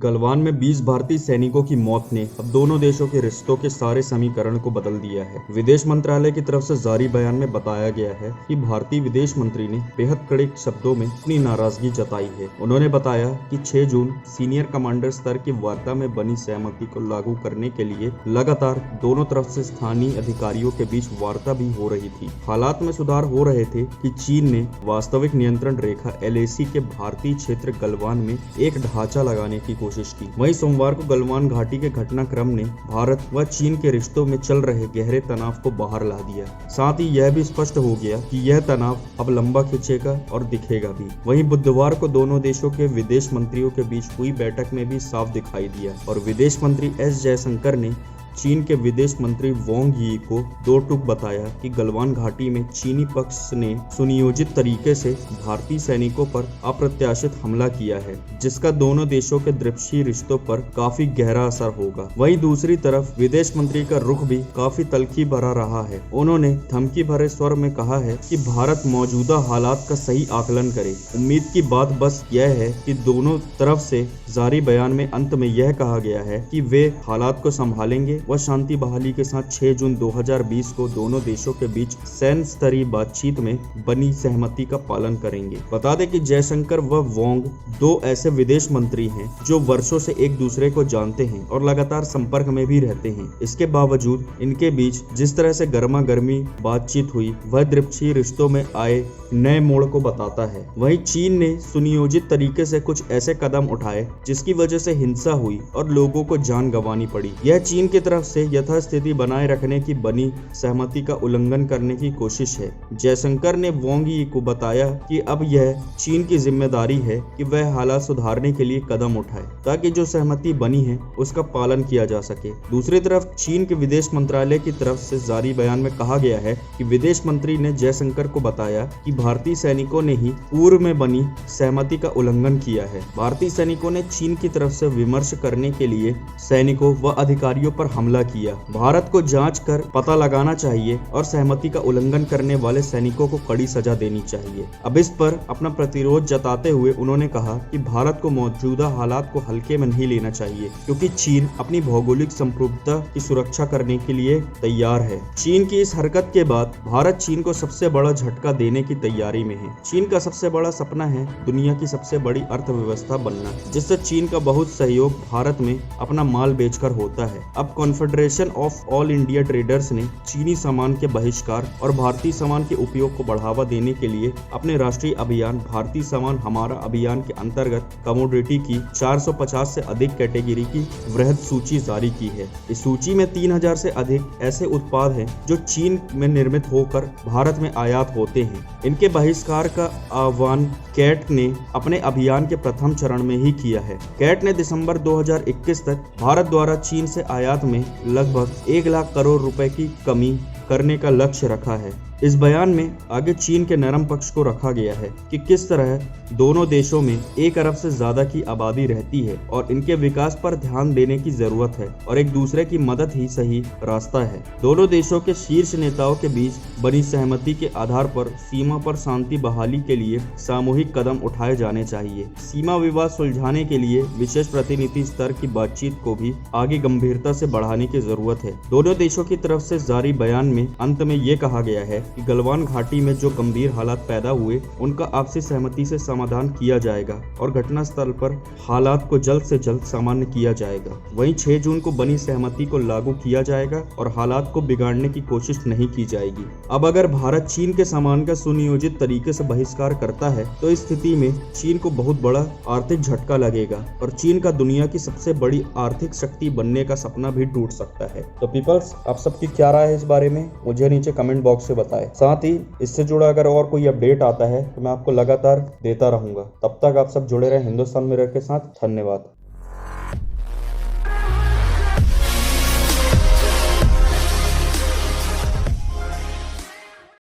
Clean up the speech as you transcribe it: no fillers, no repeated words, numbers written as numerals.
गलवान में 20 भारतीय सैनिकों की मौत ने अब दोनों देशों के रिश्तों के सारे समीकरण को बदल दिया है। विदेश मंत्रालय की तरफ से जारी बयान में बताया गया है कि भारतीय विदेश मंत्री ने बेहद कड़े शब्दों में अपनी नाराजगी जताई है। उन्होंने बताया कि 6 जून सीनियर कमांडर स्तर की वार्ता में बनी सहमति को लागू करने के लिए लगातार दोनों तरफ से स्थानीय अधिकारियों के बीच वार्ता भी हो रही थी। हालात में सुधार हो रहे थे कि चीन ने वास्तविक नियंत्रण रेखा LAC के भारतीय क्षेत्र गलवान में एक ढांचा लगाने की कोशिश की। वहीं सोमवार को गलवान घाटी के घटनाक्रम ने भारत व चीन के रिश्तों में चल रहे गहरे तनाव को बाहर ला दिया। साथ ही यह भी स्पष्ट हो गया कि यह तनाव अब लंबा खिंचेगा और दिखेगा भी। वहीं बुधवार को दोनों देशों के विदेश मंत्रियों के बीच हुई बैठक में भी साफ दिखाई दिया और विदेश मंत्री S जयशंकर ने चीन के विदेश मंत्री वांग यी को दो टूक बताया कि गलवान घाटी में चीनी पक्ष ने सुनियोजित तरीके से भारतीय सैनिकों पर अप्रत्याशित हमला किया है, जिसका दोनों देशों के द्विपक्षीय रिश्तों पर काफी गहरा असर होगा। वहीं दूसरी तरफ विदेश मंत्री का रुख भी काफी तल्खी भरा रहा है। उन्होंने धमकी भरे स्वर में कहा है कि भारत मौजूदा हालात का सही आकलन करे। उम्मीद की बात बस यह है कि दोनों तरफ से जारी बयान में अंत में यह कहा गया है कि वे हालात को संभालेंगे व शांति बहाली के साथ 6 जून 2020 को दोनों देशों के बीच सैन्य स्तरीय बातचीत में बनी सहमति का पालन करेंगे। बता दें कि जयशंकर व वांग दो ऐसे विदेश मंत्री हैं जो वर्षों से एक दूसरे को जानते हैं और लगातार संपर्क में भी रहते हैं। इसके बावजूद इनके बीच जिस तरह से गर्मा गर्मी बातचीत हुई वह द्विपक्षीय रिश्तों में आए नए मोड़ को बताता है। वहीं चीन ने सुनियोजित तरीके से कुछ ऐसे कदम उठाए जिसकी वजह से हिंसा हुई और लोगों को जान गंवानी पड़ी। यह चीन की तरफ से यथास्थिति बनाए रखने की बनी सहमति का उल्लंघन करने की कोशिश है। जयशंकर ने वांग यी को बताया कि अब यह चीन की जिम्मेदारी है कि वह हालात सुधारने के लिए कदम उठाए ताकि जो सहमति बनी है उसका पालन किया जा सके। दूसरी तरफ चीन के विदेश मंत्रालय की तरफ से जारी बयान में कहा गया है कि विदेश मंत्री ने जयशंकर को बताया कि भारतीय सैनिकों ने ही पूर्व में बनी सहमति का उल्लंघन किया है। भारतीय सैनिकों ने चीन की तरफ से विमर्श करने के लिए सैनिकों व अधिकारियों पर हमला किया। भारत को जांच कर पता लगाना चाहिए और सहमति का उल्लंघन करने वाले सैनिकों को कड़ी सजा देनी चाहिए। अब इस पर अपना प्रतिरोध जताते हुए उन्होंने कहा कि भारत को मौजूदा हालात को हल्के में नहीं लेना चाहिए क्योंकि चीन अपनी भौगोलिक संप्रभुता की सुरक्षा करने के लिए तैयार है। चीन की इस हरकत के बाद भारत चीन को सबसे बड़ा झटका देने की तैयारी में है। चीन का सबसे बड़ा सपना है दुनिया की सबसे बड़ी अर्थव्यवस्था बनना, जिससे चीन का बहुत सहयोग भारत में अपना माल बेचकर होता है। अब confederation of all India traders ने चीनी सामान के बहिष्कार और भारतीय सामान के उपयोग को बढ़ावा देने के लिए अपने राष्ट्रीय अभियान भारतीय सामान हमारा अभियान के अंतर्गत कमोडिटी की 450 से अधिक कैटेगरी की वृहद सूची जारी की है। इस सूची में 3000 से अधिक ऐसे उत्पाद हैं जो चीन में निर्मित होकर भारत में आयात होते हैं। इनके बहिष्कार का आह्वान कैट ने अपने अभियान के प्रथम चरण में ही किया है। कैट ने दिसंबर 2021 तक भारत द्वारा चीन से आयात में लगभग 1 लाख करोड़ रुपए की कमी करने का लक्ष्य रखा है। इस बयान में आगे चीन के नरम पक्ष को रखा गया है कि किस तरह दोनों देशों में 1 अरब से ज्यादा की आबादी रहती है और इनके विकास पर ध्यान देने की जरूरत है और एक दूसरे की मदद ही सही रास्ता है। दोनों देशों के शीर्ष नेताओं के बीच बनी सहमति के आधार पर सीमा पर शांति बहाली के लिए सामूहिक कदम उठाए जाने चाहिए। सीमा विवाद सुलझाने के लिए विशेष प्रतिनिधि स्तर की बातचीत को भी आगे गंभीरता से बढ़ाने की जरूरत है। दोनों देशों की तरफ से जारी बयान में अंत में ये कहा गया है कि गलवान घाटी में जो गंभीर हालात पैदा हुए उनका आपसी सहमति से समाधान किया जाएगा और घटना स्थल पर हालात को जल्द से जल्द सामान्य किया जाएगा। वहीं 6 जून को बनी सहमति को लागू किया जाएगा और हालात को बिगाड़ने की कोशिश नहीं की जाएगी। अब अगर भारत चीन के सामान का सुनियोजित तरीके से बहिष्कार करता है तो इस स्थिति में चीन को बहुत बड़ा आर्थिक झटका लगेगा और चीन का दुनिया की सबसे बड़ी आर्थिक शक्ति बनने का सपना भी टूट सकता है। तो पीपल्स, आप सबकी क्या राय है इस बारे में मुझे नीचे कमेंट बॉक्स से बताएं। साथ ही इससे जुड़ा अगर और कोई अपडेट आता है तो मैं आपको लगातार देता रहूंगा। तब तक आप सब जुड़े रहे हिंदुस्तान मिरर के साथ। धन्यवाद।